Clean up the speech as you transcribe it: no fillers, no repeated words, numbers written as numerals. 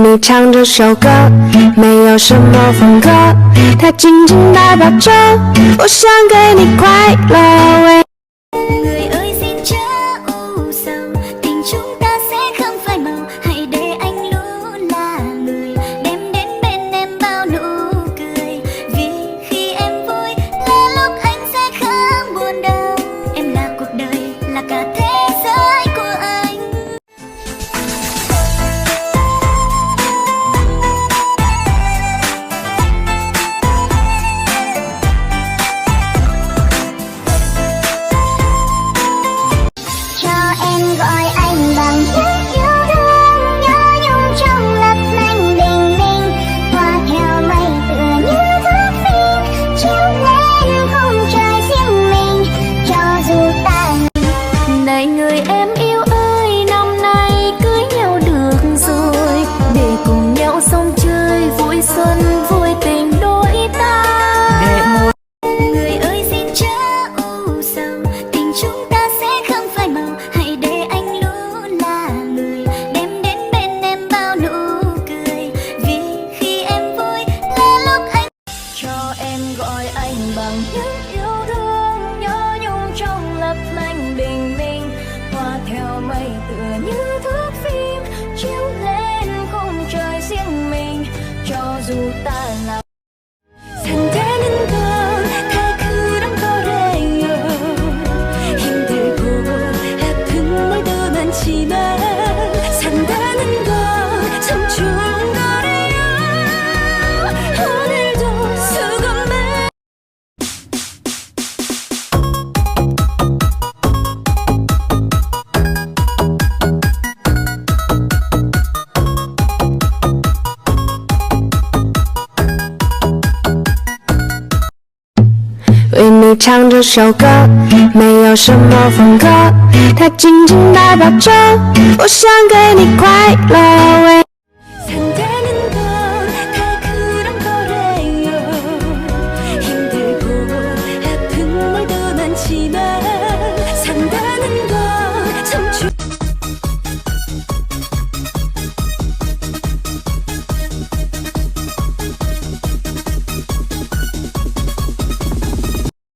你唱这首歌，没有什么风格，它仅仅代表着我想给你快乐。Người ơi xin chớ u sầu, tình chúng ta sẽ không phai màu. Hãy để anh luôn là người đem đến bên em bao nụ cười. Vì khi em vui là lúc anh sẽ không buồn đâu. Em là cuộc đời, là cả thế giới của anh. Gọi anh bằng những yêu thương nhớ nhung trong lập lành bình minh, hoa theo mây tựa như thước phim chiếu lên khung trời riêng mình, cho dù ta. Này người em yêu ơi, năm nay cưới nhau được rồi, để cùng nhau sông chơi vui xuân vui tình đôi ta. Người ơi xin chớ u sầu, tình chúng ta sẽ không phai màu. Hãy để anh luôn là người đem đến bên em bao nụ cười. Vì khi em vui là lúc anh cho em gọi anh bằng những yêu thương nhớ nhung trong lập lành bình minh, hoa theo mây tựa như thước phim chiếu lên khung trời riêng mình, cho dù ta là 산다는 건 다 그런 거래요. 힘들고 아픈 날도 많지만 산다는 건 참 좋은 거래요. 오늘도 수고 많.为你唱这首歌，没有什么风格，它仅仅代表着我想给你快乐。